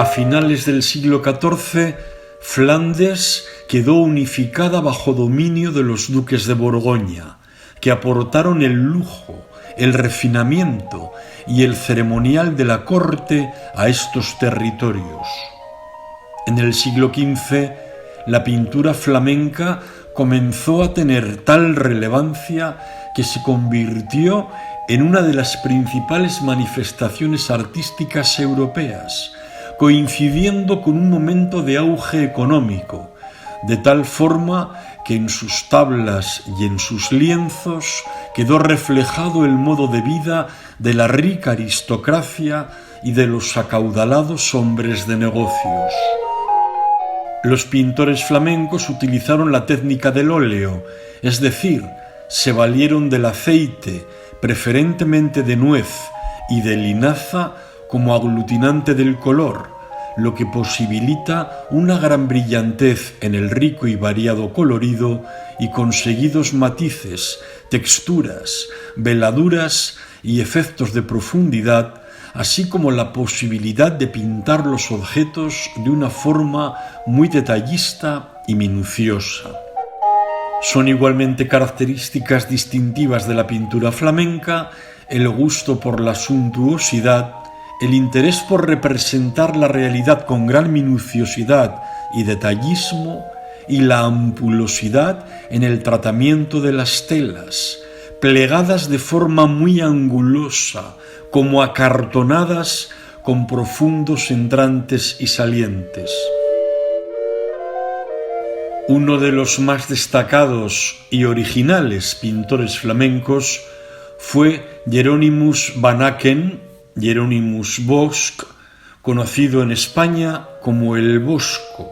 A finales del siglo XIV, Flandes quedó unificada bajo dominio de los duques de Borgoña, que aportaron el lujo, el refinamiento y el ceremonial de la corte a estos territorios. En el siglo XV, la pintura flamenca comenzó a tener tal relevancia que se convirtió en una de las principales manifestaciones artísticas europeas, coincidiendo con un momento de auge económico, de tal forma que en sus tablas y en sus lienzos quedó reflejado el modo de vida de la rica aristocracia y de los acaudalados hombres de negocios. Los pintores flamencos utilizaron la técnica del óleo, es decir, se valieron del aceite, preferentemente de nuez y de linaza, como aglutinante del color, lo que posibilita una gran brillantez en el rico y variado colorido y conseguidos matices, texturas, veladuras y efectos de profundidad, así como la posibilidad de pintar los objetos de una forma muy detallista y minuciosa. Son igualmente características distintivas de la pintura flamenca el gusto por la suntuosidad, el interés por representar la realidad con gran minuciosidad y detallismo, y la ampulosidad en el tratamiento de las telas, plegadas de forma muy angulosa, como acartonadas con profundos entrantes y salientes. Uno de los más destacados y originales pintores flamencos fue Hieronymus van Aken, Hieronymus Bosch, conocido en España como el Bosco,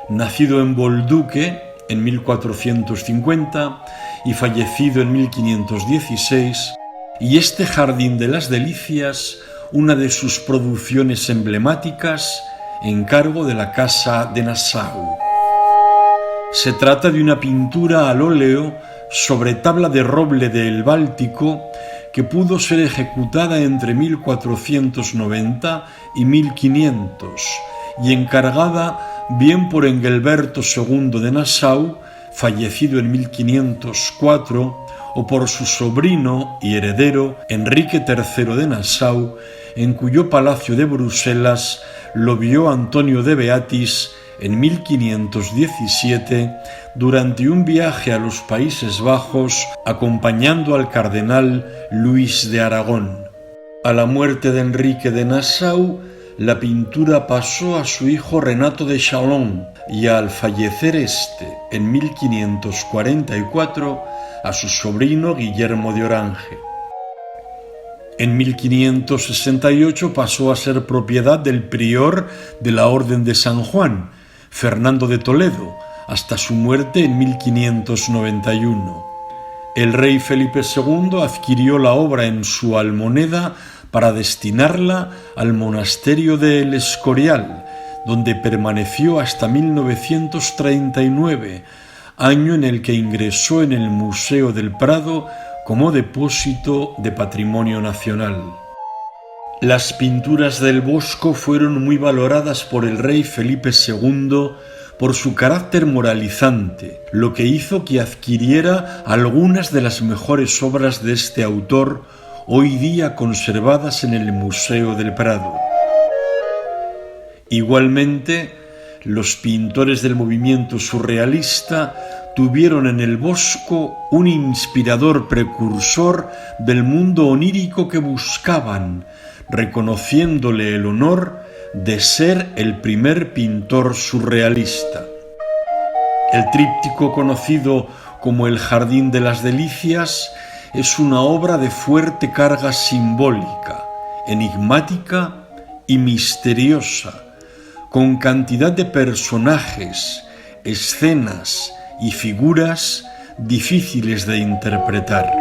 nacido en Bolduque en 1450 y fallecido en 1516, y este Jardín de las Delicias, una de sus producciones emblemáticas, encargo de la Casa de Nassau. Se trata de una pintura al óleo sobre tabla de roble del Báltico que pudo ser ejecutada entre 1490 y 1500 y encargada bien por Engelberto II de Nassau, fallecido en 1504, o por su sobrino y heredero Enrique III de Nassau, en cuyo palacio de Bruselas lo vio Antonio de Beatis en 1517 durante un viaje a los Países Bajos acompañando al cardenal Luis de Aragón. A la muerte de Enrique de Nassau, la pintura pasó a su hijo Renato de Chalon y al fallecer este en 1544 a su sobrino Guillermo de Orange. En 1568 pasó a ser propiedad del prior de la Orden de San Juan, Fernando de Toledo, hasta su muerte en 1591. El rey Felipe II adquirió la obra en su Almoneda para destinarla al monasterio de El Escorial, donde permaneció hasta 1939, año en el que ingresó en el Museo del Prado como depósito de patrimonio nacional. Las pinturas del Bosco fueron muy valoradas por el rey Felipe II por su carácter moralizante, lo que hizo que adquiriera algunas de las mejores obras de este autor, hoy día conservadas en el Museo del Prado. Igualmente, los pintores del movimiento surrealista tuvieron en el Bosco un inspirador precursor del mundo onírico que buscaban, reconociéndole el honor de ser el primer pintor surrealista. El tríptico conocido como El Jardín de las Delicias es una obra de fuerte carga simbólica, enigmática y misteriosa, con cantidad de personajes, escenas y figuras difíciles de interpretar.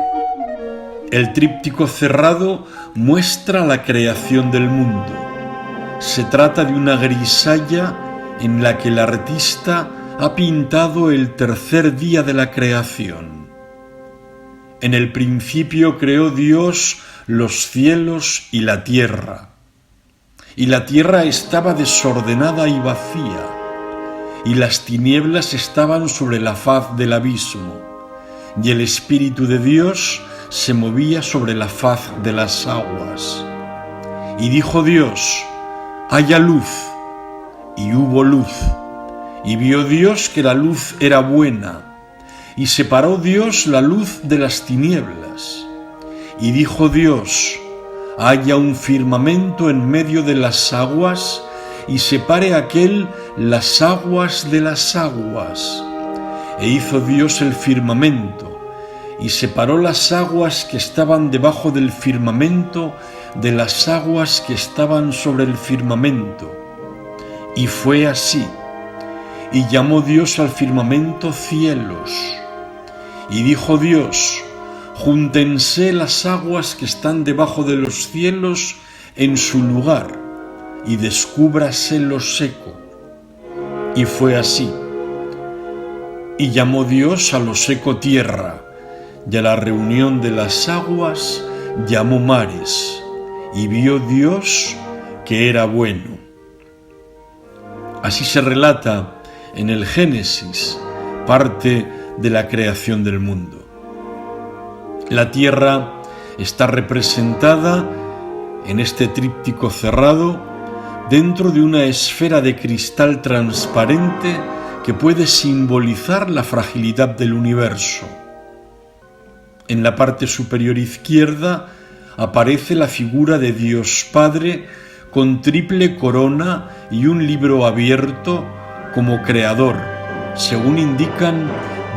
El tríptico cerrado muestra la creación del mundo. Se trata de una grisalla en la que el artista ha pintado el tercer día de la creación. En el principio creó Dios los cielos y la tierra. y la tierra estaba desordenada y vacía, y las tinieblas estaban sobre la faz del abismo, y el Espíritu de Dios se movía sobre la faz de las aguas. Y dijo Dios: haya luz, y hubo luz. Y vio Dios que la luz era buena, y separó Dios la luz de las tinieblas. Y dijo Dios: haya un firmamento en medio de las aguas, y separe aquel las aguas de las aguas. E hizo Dios el firmamento, y separó las aguas que estaban debajo del firmamento de las aguas que estaban sobre el firmamento. Y fue así. Y llamó Dios al firmamento cielos. Y dijo Dios: júntense las aguas que están debajo de los cielos en su lugar, y descúbrase lo seco. Y fue así. Y llamó Dios a lo seco tierra, y a la reunión de las aguas llamó mares, y vio Dios que era bueno. Así se relata en el Génesis parte de la creación del mundo. La tierra está representada en este tríptico cerrado dentro de una esfera de cristal transparente que puede simbolizar la fragilidad del universo. En la parte superior izquierda aparece la figura de Dios Padre con triple corona y un libro abierto como creador, según indican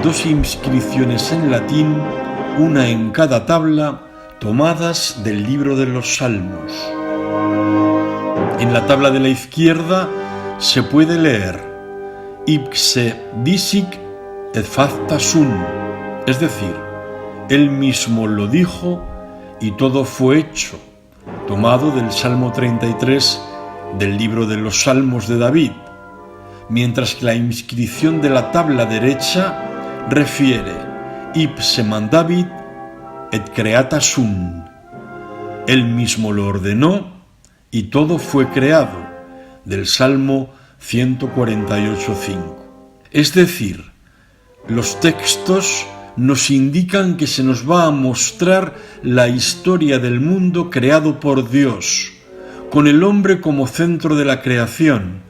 dos inscripciones en latín, una en cada tabla, tomadas del libro de los Salmos. En la tabla de la izquierda se puede leer: ipse disic et facta sunt, es decir, Él mismo lo dijo y todo fue hecho, tomado del Salmo 33 del libro de los Salmos de David, mientras que la inscripción de la tabla derecha refiere: ipse mandavit et creata sunt, Él mismo lo ordenó y todo fue creado, del Salmo 148:5. Es decir, los textos nos indican que se nos va a mostrar la historia del mundo creado por Dios, con el hombre como centro de la creación,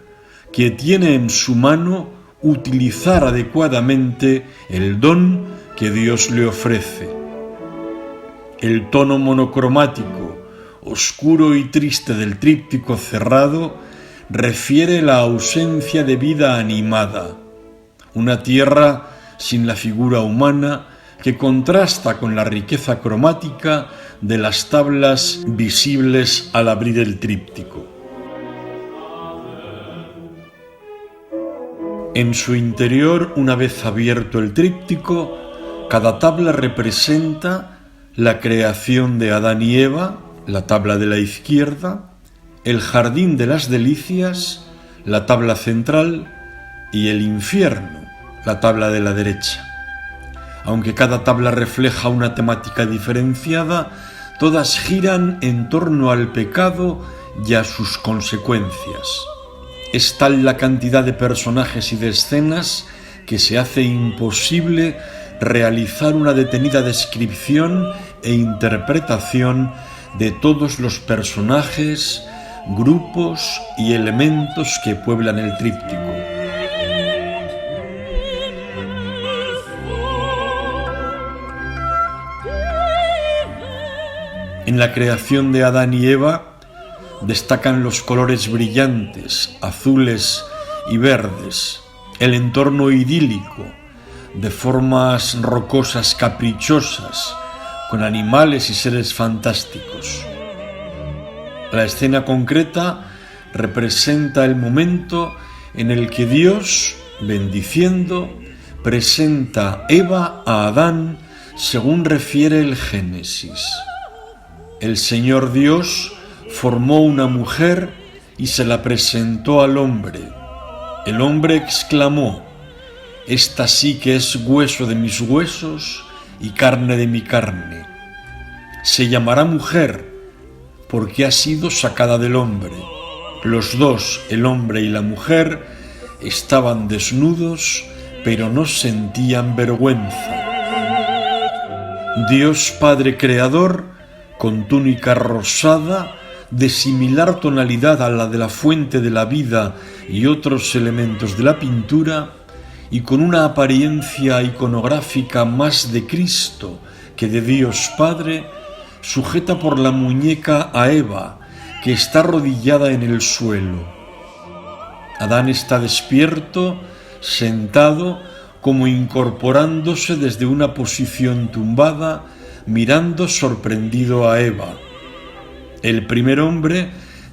que tiene en su mano utilizar adecuadamente el don que Dios le ofrece. El tono monocromático, oscuro y triste del tríptico cerrado refiere la ausencia de vida animada, una tierra sin la figura humana que contrasta con la riqueza cromática de las tablas visibles al abrir el tríptico. En su interior, una vez abierto el tríptico, cada tabla representa la creación de Adán y Eva, la tabla de la izquierda, el jardín de las delicias, la tabla central, y el infierno, la tabla de la derecha. Aunque cada tabla refleja una temática diferenciada, todas giran en torno al pecado y a sus consecuencias. Es tal la cantidad de personajes y de escenas que se hace imposible realizar una detenida descripción e interpretación de todos los personajes, grupos y elementos que pueblan el tríptico. En la creación de Adán y Eva destacan los colores brillantes, azules y verdes, el entorno idílico, de formas rocosas caprichosas, con animales y seres fantásticos. La escena concreta representa el momento en el que Dios, bendiciendo, presenta Eva a Adán según refiere el Génesis. El Señor Dios formó una mujer y se la presentó al hombre. El hombre exclamó: «Esta sí que es hueso de mis huesos y carne de mi carne. Se llamará mujer porque ha sido sacada del hombre». Los dos, el hombre y la mujer, estaban desnudos, pero no sentían vergüenza. Dios Padre Creador, con túnica rosada, de similar tonalidad a la de la fuente de la vida y otros elementos de la pintura, y con una apariencia iconográfica más de Cristo que de Dios Padre, sujeta por la muñeca a Eva, que está arrodillada en el suelo. Adán está despierto, sentado, como incorporándose desde una posición tumbada, mirando sorprendido a Eva. El primer hombre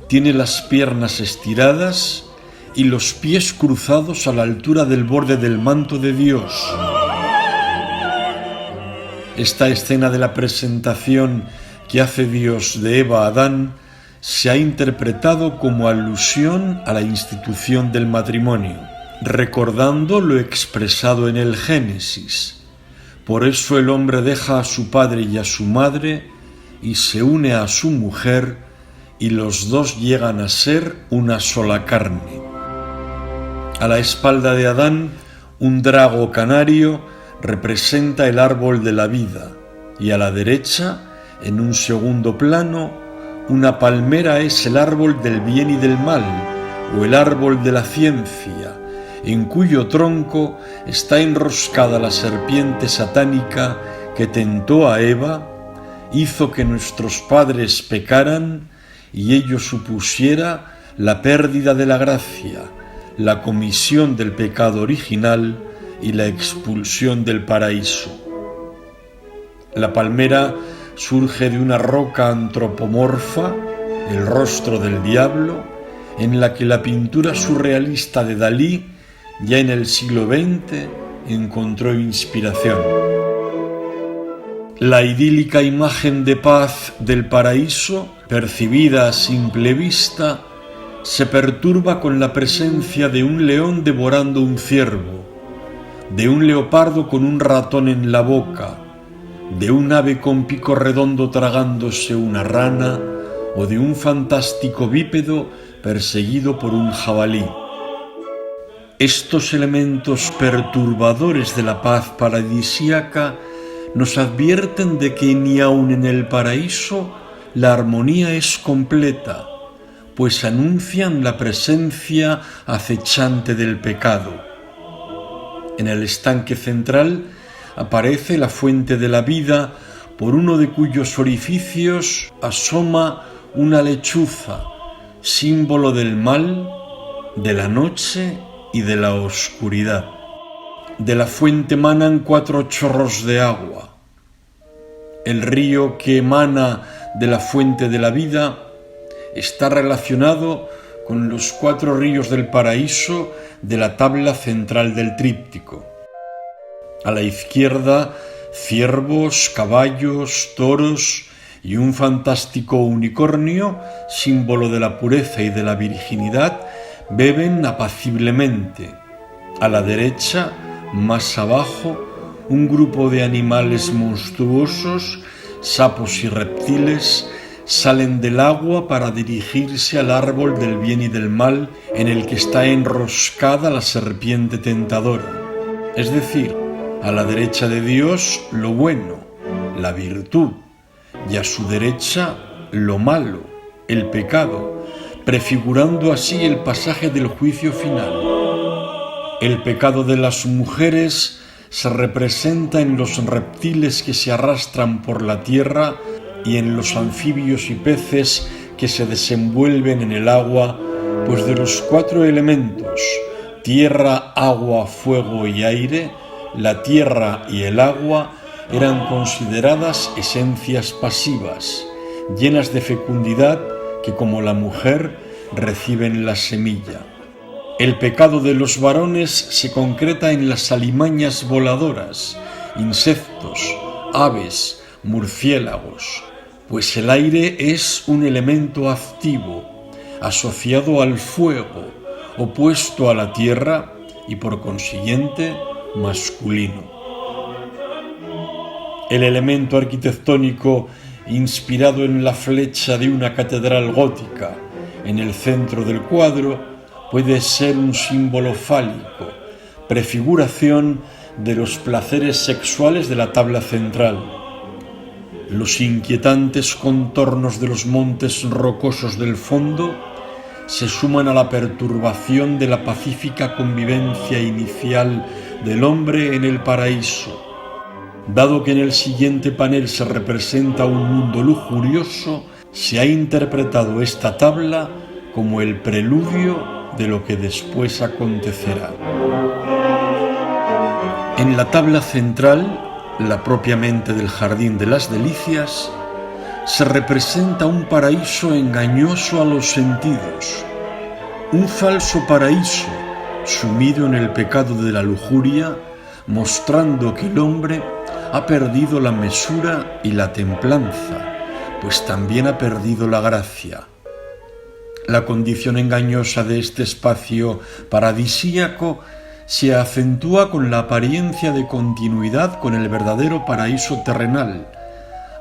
tiene las piernas estiradas y los pies cruzados a la altura del borde del manto de Dios. Esta escena de la presentación que hace Dios de Eva a Adán se ha interpretado como alusión a la institución del matrimonio, recordando lo expresado en el Génesis. Por eso el hombre deja a su padre y a su madre y se une a su mujer, y los dos llegan a ser una sola carne. A la espalda de Adán, un drago canario representa el árbol de la vida, y a la derecha, en un segundo plano, una palmera es el árbol del bien y del mal, o el árbol de la ciencia, en cuyo tronco está enroscada la serpiente satánica que tentó a Eva, hizo que nuestros padres pecaran y ello supusiera la pérdida de la gracia, la comisión del pecado original y la expulsión del paraíso. La palmera surge de una roca antropomorfa, el rostro del diablo, en la que la pintura surrealista de Dalí, ya en el siglo XX, encontró inspiración. La idílica imagen de paz del paraíso, percibida a simple vista, se perturba con la presencia de un león devorando un ciervo, de un leopardo con un ratón en la boca, de un ave con pico redondo tragándose una rana o de un fantástico bípedo perseguido por un jabalí. Estos elementos perturbadores de la paz paradisíaca nos advierten de que ni aun en el paraíso la armonía es completa, pues anuncian la presencia acechante del pecado. En el estanque central aparece la fuente de la vida, por uno de cuyos orificios asoma una lechuza, símbolo del mal, de la noche y de la oscuridad. De la fuente emanan 4 chorros de agua. El río que emana de la fuente de la vida está relacionado con los 4 ríos del paraíso de la tabla central del tríptico. A la izquierda, ciervos, caballos, toros y un fantástico unicornio, símbolo de la pureza y de la virginidad, beben apaciblemente. A la derecha, más abajo, un grupo de animales monstruosos, sapos y reptiles, salen del agua para dirigirse al árbol del bien y del mal en el que está enroscada la serpiente tentadora. Es decir, a la derecha de Dios lo bueno, la virtud, y a su derecha lo malo, el pecado, prefigurando así el pasaje del juicio final. El pecado de las mujeres se representa en los reptiles que se arrastran por la tierra y en los anfibios y peces que se desenvuelven en el agua, pues de los 4 elementos, tierra, agua, fuego y aire, la tierra y el agua eran consideradas esencias pasivas, llenas de fecundidad que, como la mujer, reciben la semilla. El pecado de los varones se concreta en las alimañas voladoras, insectos, aves, murciélagos, pues el aire es un elemento activo, asociado al fuego, opuesto a la tierra y por consiguiente masculino. El elemento arquitectónico inspirado en la flecha de una catedral gótica en el centro del cuadro puede ser un símbolo fálico, prefiguración de los placeres sexuales de la tabla central. Los inquietantes contornos de los montes rocosos del fondo se suman a la perturbación de la pacífica convivencia inicial del hombre en el paraíso. Dado que en el siguiente panel se representa un mundo lujurioso, se ha interpretado esta tabla como el preludio de lo que después acontecerá. En la tabla central, la propiamente del Jardín de las Delicias, se representa un paraíso engañoso a los sentidos, un falso paraíso sumido en el pecado de la lujuria, mostrando que el hombre ha perdido la mesura y la templanza, pues también ha perdido la gracia. La condición engañosa de este espacio paradisíaco se acentúa con la apariencia de continuidad con el verdadero paraíso terrenal,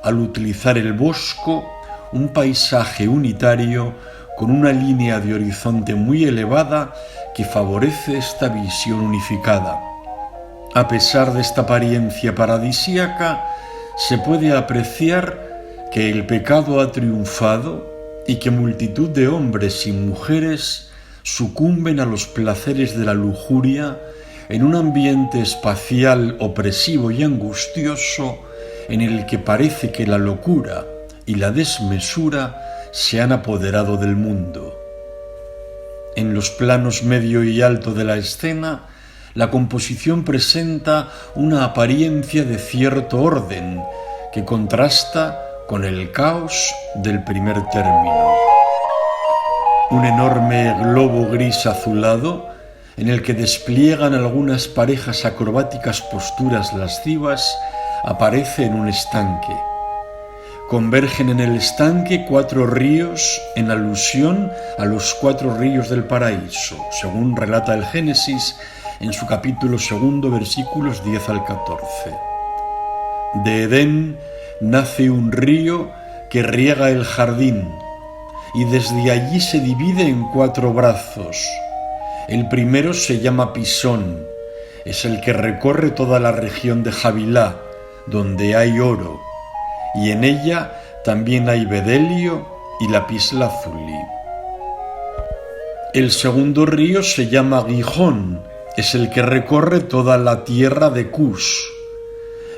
al utilizar el bosco, un paisaje unitario con una línea de horizonte muy elevada que favorece esta visión unificada. A pesar de esta apariencia paradisíaca, se puede apreciar que el pecado ha triunfado y que multitud de hombres y mujeres sucumben a los placeres de la lujuria en un ambiente espacial opresivo y angustioso en el que parece que la locura y la desmesura se han apoderado del mundo. En los planos medio y alto de la escena, la composición presenta una apariencia de cierto orden que contrasta con el caos del primer término. Un enorme globo gris azulado, en el que despliegan algunas parejas acrobáticas posturas lascivas, aparece en un estanque. Convergen en el estanque 4 ríos en alusión a los 4 ríos del paraíso, según relata el Génesis en su capítulo 2, versículos 10 al 14. De Edén nace un río que riega el jardín, y desde allí se divide en 4 brazos. El primero se llama Pisón, es el que recorre toda la región de Havilá, donde hay oro, y en ella también hay bedelio y lapislázuli. El segundo río se llama Gijón, es el que recorre toda la tierra de Cus.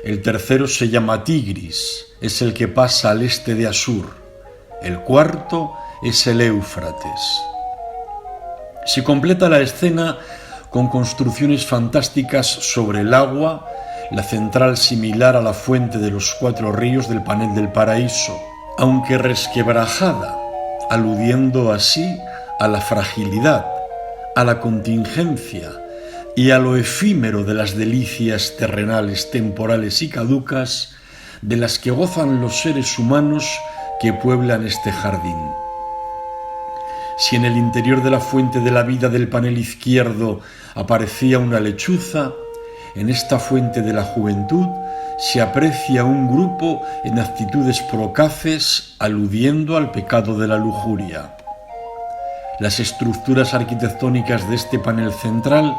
El tercero se llama Tigris, es el que pasa al este de Asur. El cuarto es el Éufrates. Se completa la escena con construcciones fantásticas sobre el agua, la central similar a la fuente de los 4 ríos del panel del paraíso, aunque resquebrajada, aludiendo así a la fragilidad, a la contingencia y a lo efímero de las delicias terrenales, temporales y caducas de las que gozan los seres humanos que pueblan este jardín. Si en el interior de la fuente de la vida del panel izquierdo aparecía una lechuza, en esta fuente de la juventud se aprecia un grupo en actitudes procaces aludiendo al pecado de la lujuria. Las estructuras arquitectónicas de este panel central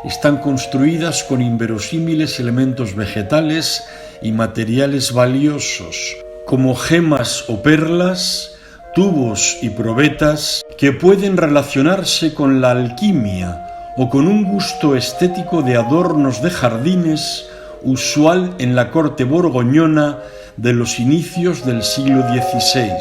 están construidas con inverosímiles elementos vegetales y materiales valiosos, como gemas o perlas, tubos y probetas que pueden relacionarse con la alquimia o con un gusto estético de adornos de jardines usual en la corte borgoñona de los inicios del siglo XVI.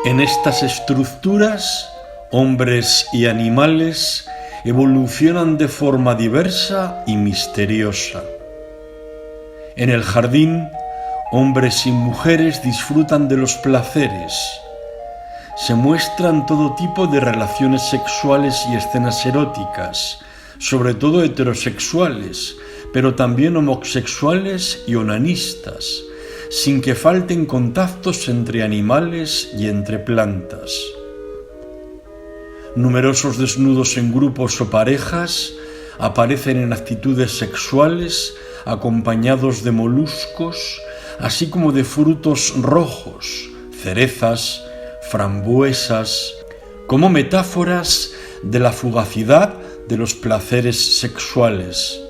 En estas estructuras, hombres y animales evolucionan de forma diversa y misteriosa. En el jardín, hombres y mujeres disfrutan de los placeres. Se muestran todo tipo de relaciones sexuales y escenas eróticas, sobre todo heterosexuales, pero también homosexuales y onanistas, sin que falten contactos entre animales y entre plantas. Numerosos desnudos en grupos o parejas aparecen en actitudes sexuales acompañados de moluscos, así como de frutos rojos, cerezas, frambuesas, como metáforas de la fugacidad de los placeres sexuales.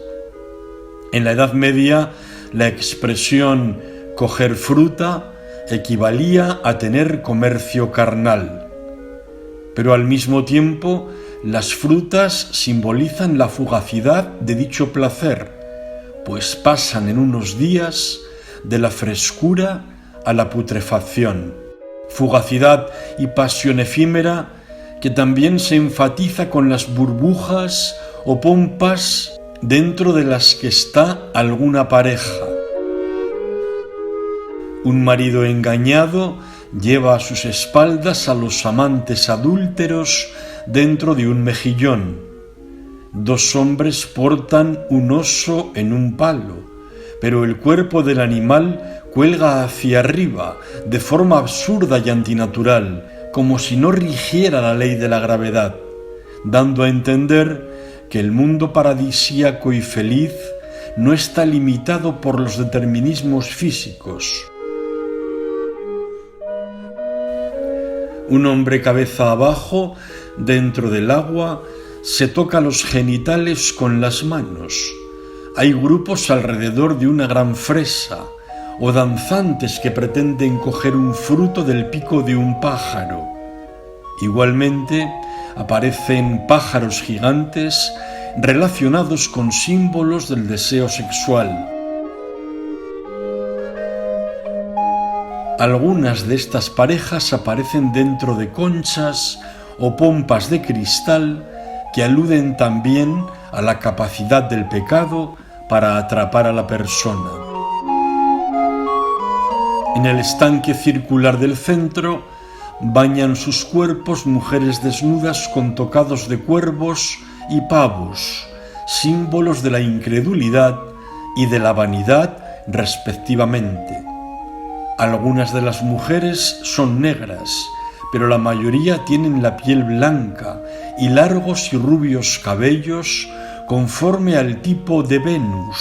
En la Edad Media, la expresión coger fruta equivalía a tener comercio carnal, pero al mismo tiempo las frutas simbolizan la fugacidad de dicho placer, pues pasan en unos días de la frescura a la putrefacción. Fugacidad y pasión efímera que también se enfatiza con las burbujas o pompas dentro de las que está alguna pareja. Un marido engañado lleva a sus espaldas a los amantes adúlteros dentro de un mejillón. Dos hombres portan un oso en un palo, pero el cuerpo del animal cuelga hacia arriba de forma absurda y antinatural, como si no rigiera la ley de la gravedad, dando a entender que el mundo paradisíaco y feliz no está limitado por los determinismos físicos. Un hombre cabeza abajo, dentro del agua, se toca los genitales con las manos. Hay grupos alrededor de una gran fresa, o danzantes que pretenden coger un fruto del pico de un pájaro. Igualmente, aparecen pájaros gigantes relacionados con símbolos del deseo sexual. Algunas de estas parejas aparecen dentro de conchas o pompas de cristal que aluden también a la capacidad del pecado para atrapar a la persona. En el estanque circular del centro bañan sus cuerpos mujeres desnudas con tocados de cuervos y pavos, símbolos de la incredulidad y de la vanidad respectivamente. Algunas de las mujeres son negras, pero la mayoría tienen la piel blanca y largos y rubios cabellos conforme al tipo de Venus,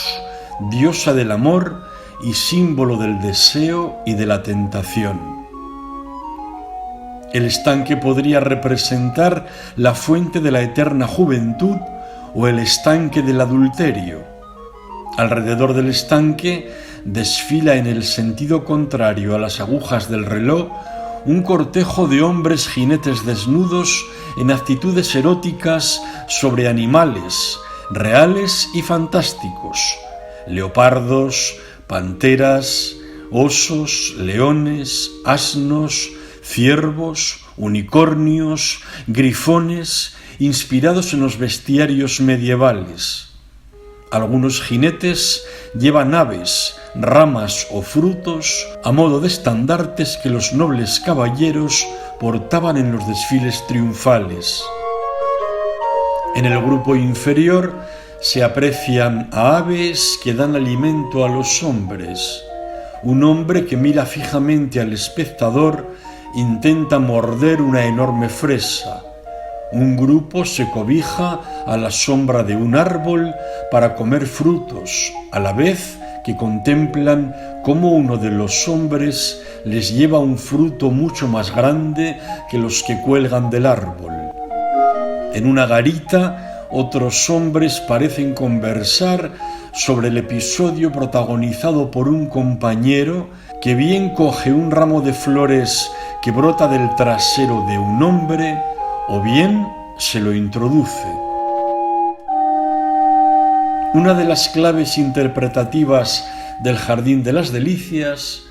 diosa del amor y símbolo del deseo y de la tentación. El estanque podría representar la fuente de la eterna juventud o el estanque del adulterio. Alrededor del estanque desfila en el sentido contrario a las agujas del reloj un cortejo de hombres jinetes desnudos en actitudes eróticas sobre animales reales y fantásticos, leopardos, panteras, osos, leones, asnos, ciervos, unicornios, grifones, inspirados en los bestiarios medievales. Algunos jinetes llevan aves, ramas o frutos a modo de estandartes que los nobles caballeros portaban en los desfiles triunfales. En el grupo inferior se aprecian a aves que dan alimento a los hombres. Un hombre que mira fijamente al espectador intenta morder una enorme fresa. Un grupo se cobija a la sombra de un árbol para comer frutos, a la vez que contemplan cómo uno de los hombres les lleva un fruto mucho más grande que los que cuelgan del árbol. En una garita, otros hombres parecen conversar sobre el episodio protagonizado por un compañero que bien coge un ramo de flores que brota del trasero de un hombre o bien se lo introduce. Una de las claves interpretativas del Jardín de las Delicias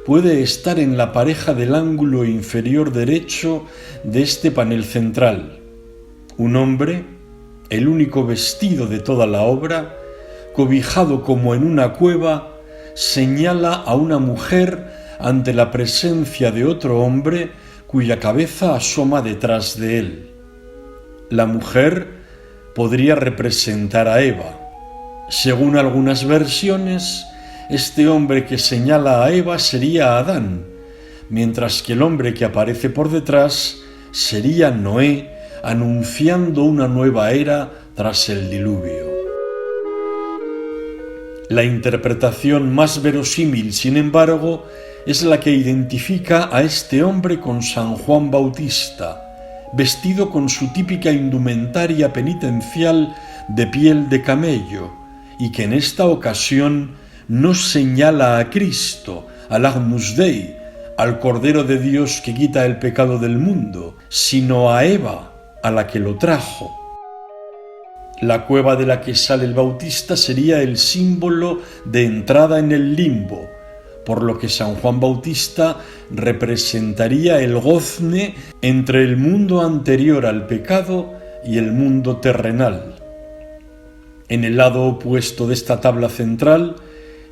puede estar en la pareja del ángulo inferior derecho de este panel central. Un hombre, el único vestido de toda la obra, cobijado como en una cueva, señala a una mujer ante la presencia de otro hombre cuya cabeza asoma detrás de él. La mujer podría representar a Eva. Según algunas versiones, este hombre que señala a Eva sería Adán, mientras que el hombre que aparece por detrás sería Noé, anunciando una nueva era tras el diluvio. La interpretación más verosímil, sin embargo, es la que identifica a este hombre con San Juan Bautista, vestido con su típica indumentaria penitencial de piel de camello, y que en esta ocasión no señala a Cristo, al Agnus Dei, al Cordero de Dios que quita el pecado del mundo, sino a Eva, a la que lo trajo. La cueva de la que sale el Bautista sería el símbolo de entrada en el limbo, por lo que San Juan Bautista representaría el gozne entre el mundo anterior al pecado y el mundo terrenal. En el lado opuesto de esta tabla central,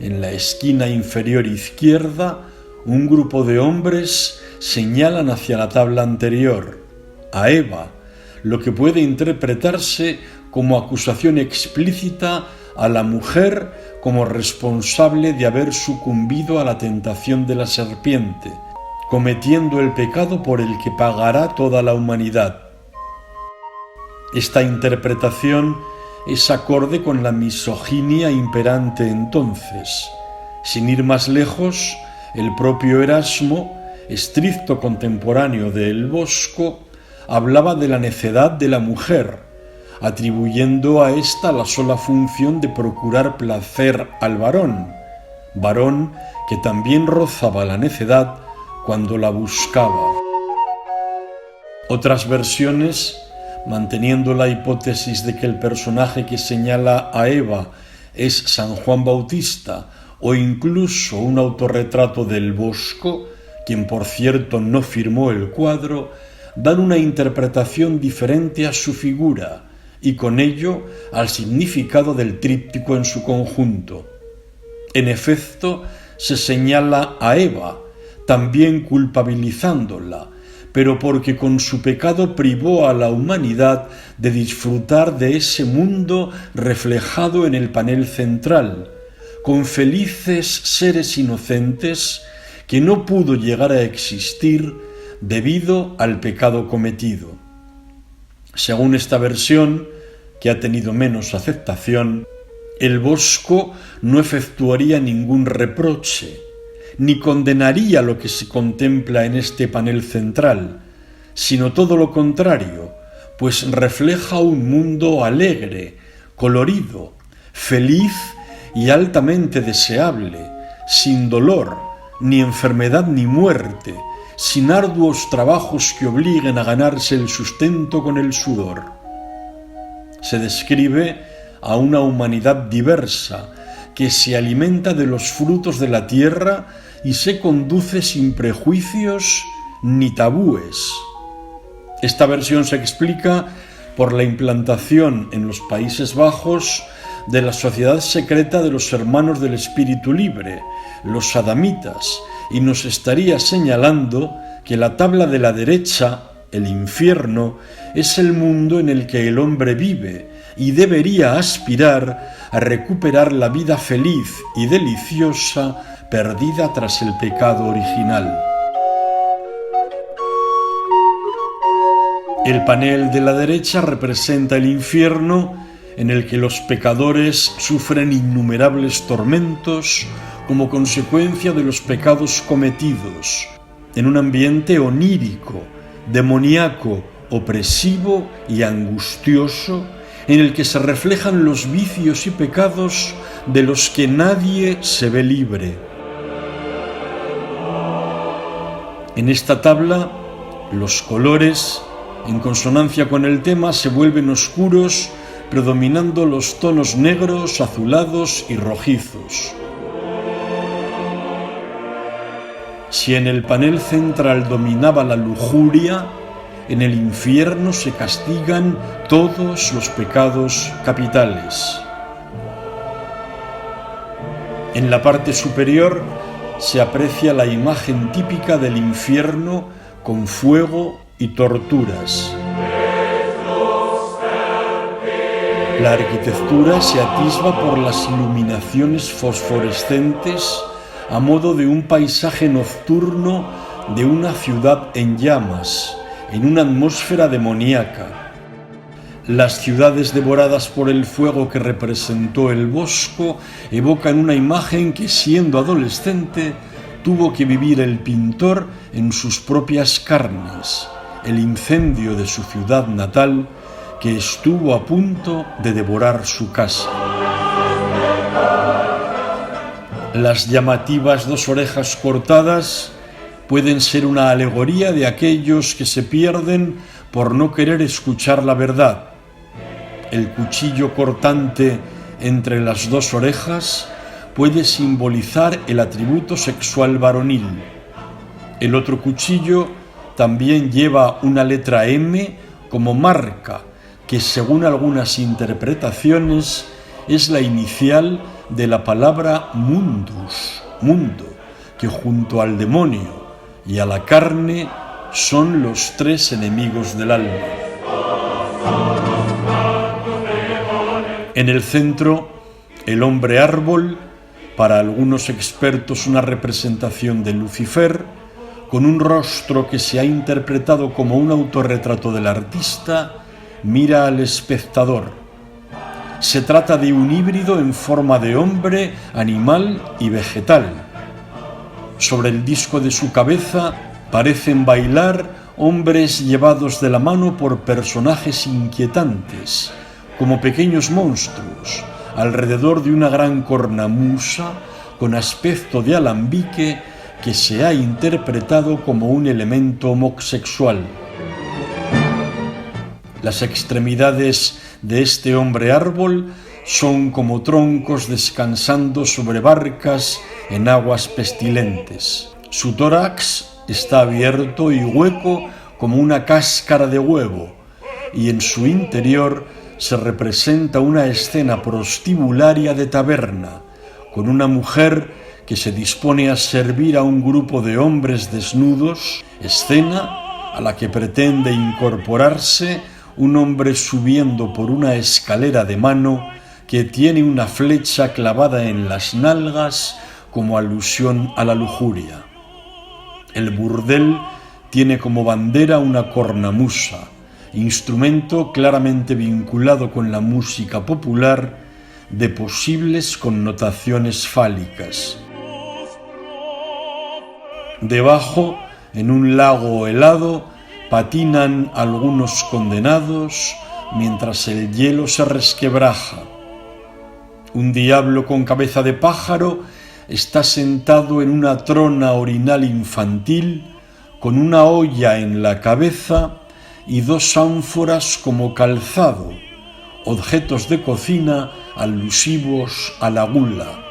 en la esquina inferior izquierda, un grupo de hombres señalan hacia la tabla anterior, a Eva, lo que puede interpretarse como acusación explícita a la mujer como responsable de haber sucumbido a la tentación de la serpiente, cometiendo el pecado por el que pagará toda la humanidad. Esta interpretación es acorde con la misoginia imperante entonces. Sin ir más lejos, el propio Erasmo, estricto contemporáneo de El Bosco, hablaba de la necedad de la mujer, atribuyendo a ésta la sola función de procurar placer al varón que también rozaba la necedad cuando la buscaba. Otras versiones, manteniendo la hipótesis de que el personaje que señala a Eva es San Juan Bautista o incluso un autorretrato del Bosco, quien por cierto no firmó el cuadro, dan una interpretación diferente a su figura y con ello al significado del tríptico en su conjunto. En efecto, se señala a Eva, también culpabilizándola, pero porque con su pecado privó a la humanidad de disfrutar de ese mundo reflejado en el panel central, con felices seres inocentes que no pudo llegar a existir debido al pecado cometido. Según esta versión, que ha tenido menos aceptación, el Bosco no efectuaría ningún reproche, ni condenaría lo que se contempla en este panel central, sino todo lo contrario, pues refleja un mundo alegre, colorido, feliz y altamente deseable, sin dolor, ni enfermedad ni muerte, sin arduos trabajos que obliguen a ganarse el sustento con el sudor. Se describe a una humanidad diversa, que se alimenta de los frutos de la tierra y se conduce sin prejuicios ni tabúes. Esta versión se explica por la implantación en los Países Bajos de la sociedad secreta de los hermanos del espíritu libre, los adamitas, y nos estaría señalando que la tabla de la derecha, el infierno, es el mundo en el que el hombre vive y debería aspirar a recuperar la vida feliz y deliciosa perdida tras el pecado original. El panel de la derecha representa el infierno, en el que los pecadores sufren innumerables tormentos como consecuencia de los pecados cometidos, en un ambiente onírico, demoníaco, opresivo y angustioso, en el que se reflejan los vicios y pecados de los que nadie se ve libre. En esta tabla, los colores, en consonancia con el tema, se vuelven oscuros, predominando los tonos negros, azulados y rojizos. Si en el panel central dominaba la lujuria, en el infierno se castigan todos los pecados capitales. En la parte superior se aprecia la imagen típica del infierno con fuego y torturas. La arquitectura se atisba por las iluminaciones fosforescentes a modo de un paisaje nocturno de una ciudad en llamas, en una atmósfera demoníaca. Las ciudades devoradas por el fuego que representó el Bosco evocan una imagen que, siendo adolescente, tuvo que vivir el pintor en sus propias carnes el incendio de su ciudad natal, que estuvo a punto de devorar su casa. Las llamativas 2 orejas cortadas pueden ser una alegoría de aquellos que se pierden por no querer escuchar la verdad. El cuchillo cortante entre las 2 orejas puede simbolizar el atributo sexual varonil. El otro cuchillo también lleva una letra M como marca, que según algunas interpretaciones es la inicial de la palabra mundus, mundo, que junto al demonio y a la carne son los 3 enemigos del alma. En el centro, el hombre árbol, para algunos expertos una representación de Lucifer, con un rostro que se ha interpretado como un autorretrato del artista, mira al espectador. Se trata de un híbrido en forma de hombre, animal y vegetal. Sobre el disco de su cabeza parecen bailar hombres llevados de la mano por personajes inquietantes, como pequeños monstruos, alrededor de una gran cornamusa con aspecto de alambique que se ha interpretado como un elemento homosexual. Las extremidades de este hombre árbol son como troncos descansando sobre barcas en aguas pestilentes. Su tórax está abierto y hueco como una cáscara de huevo, y en su interior se representa una escena prostibularia de taberna, con una mujer que se dispone a servir a un grupo de hombres desnudos, escena a la que pretende incorporarse un hombre subiendo por una escalera de mano que tiene una flecha clavada en las nalgas como alusión a la lujuria. El burdel tiene como bandera una cornamusa, instrumento claramente vinculado con la música popular de posibles connotaciones fálicas. Debajo, en un lago helado, patinan algunos condenados mientras el hielo se resquebraja. Un diablo con cabeza de pájaro está sentado en una trona orinal infantil con una olla en la cabeza y 2 ánforas como calzado, objetos de cocina alusivos a la gula.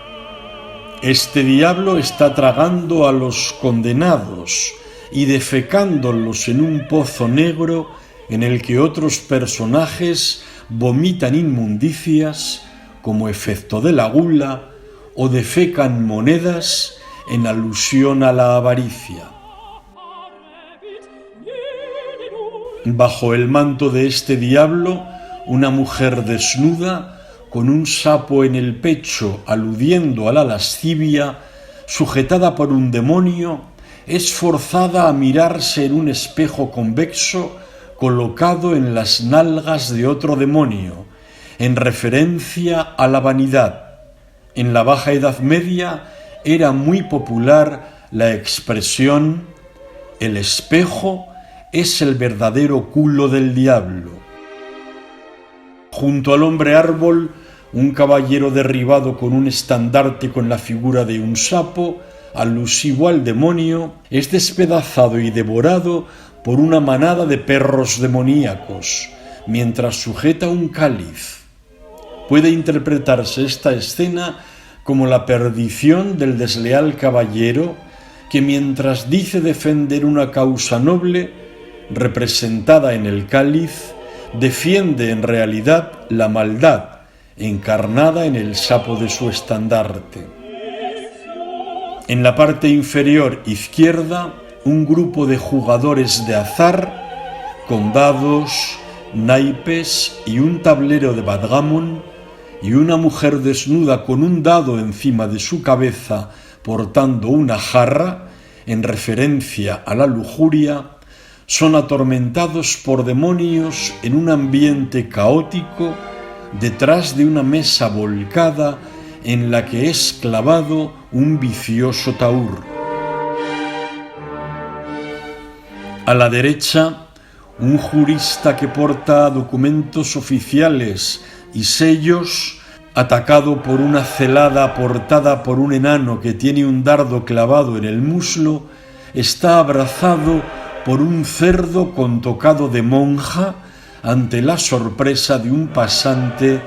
Este diablo está tragando a los condenados y defecándolos en un pozo negro en el que otros personajes vomitan inmundicias como efecto de la gula o defecan monedas en alusión a la avaricia. Bajo el manto de este diablo, una mujer desnuda, con un sapo en el pecho aludiendo a la lascivia, sujetada por un demonio, es forzada a mirarse en un espejo convexo colocado en las nalgas de otro demonio, en referencia a la vanidad. En la Baja Edad Media era muy popular la expresión «el espejo es el verdadero culo del diablo». Junto al hombre árbol, un caballero derribado con un estandarte con la figura de un sapo, alusivo al demonio, es despedazado y devorado por una manada de perros demoníacos, mientras sujeta un cáliz. Puede interpretarse esta escena como la perdición del desleal caballero que, mientras dice defender una causa noble, representada en el cáliz, defiende en realidad la maldad encarnada en el sapo de su estandarte. En la parte inferior izquierda, un grupo de jugadores de azar con dados, naipes y un tablero de backgammon, y una mujer desnuda con un dado encima de su cabeza portando una jarra, en referencia a la lujuria, son atormentados por demonios en un ambiente caótico detrás de una mesa volcada en la que es clavado un vicioso tahur. A la derecha, un jurista que porta documentos oficiales y sellos, atacado por una celada portada por un enano que tiene un dardo clavado en el muslo, está abrazado por un cerdo con tocado de monja ante la sorpresa de un pasante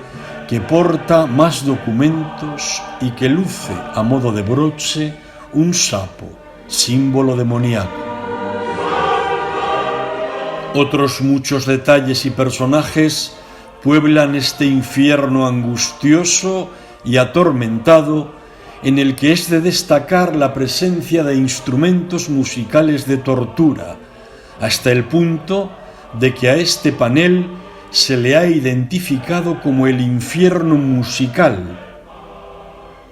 que porta más documentos y que luce a modo de broche un sapo, símbolo demoníaco. Otros muchos detalles y personajes pueblan este infierno angustioso y atormentado, en el que es de destacar la presencia de instrumentos musicales de tortura, hasta el punto de que a este panel se le ha identificado como el infierno musical.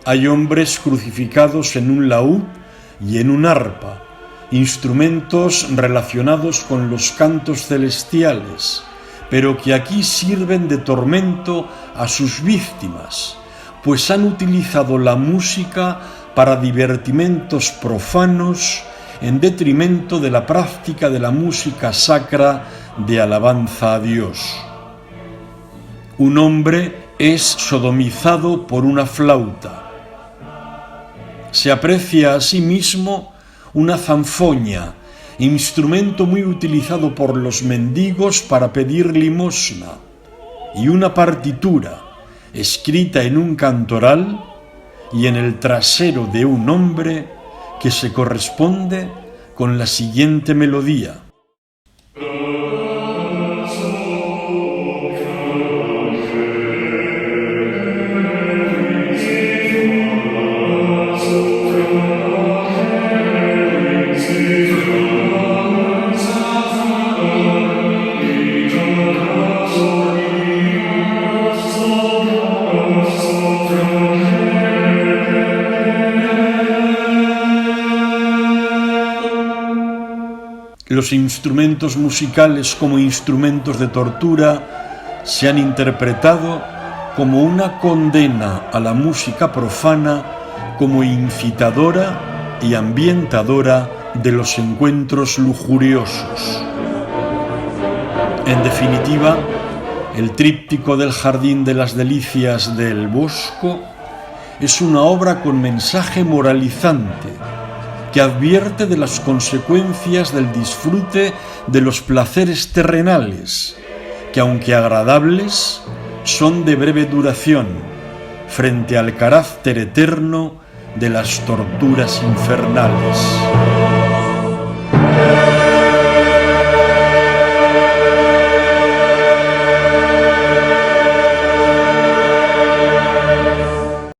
Hay hombres crucificados en un laúd y en un arpa, instrumentos relacionados con los cantos celestiales, pero que aquí sirven de tormento a sus víctimas, pues han utilizado la música para divertimentos profanos en detrimento de la práctica de la música sacra de alabanza a Dios. Un hombre es sodomizado por una flauta. Se aprecia asimismo una zanfoña, instrumento muy utilizado por los mendigos para pedir limosna, y una partitura escrita en un cantoral y en el trasero de un hombre que se corresponde con la siguiente melodía. Los instrumentos musicales como instrumentos de tortura se han interpretado como una condena a la música profana, como incitadora y ambientadora de los encuentros lujuriosos. En definitiva, el tríptico del Jardín de las Delicias de El Bosco es una obra con mensaje moralizante, que advierte de las consecuencias del disfrute de los placeres terrenales, que aunque agradables, son de breve duración, frente al carácter eterno de las torturas infernales.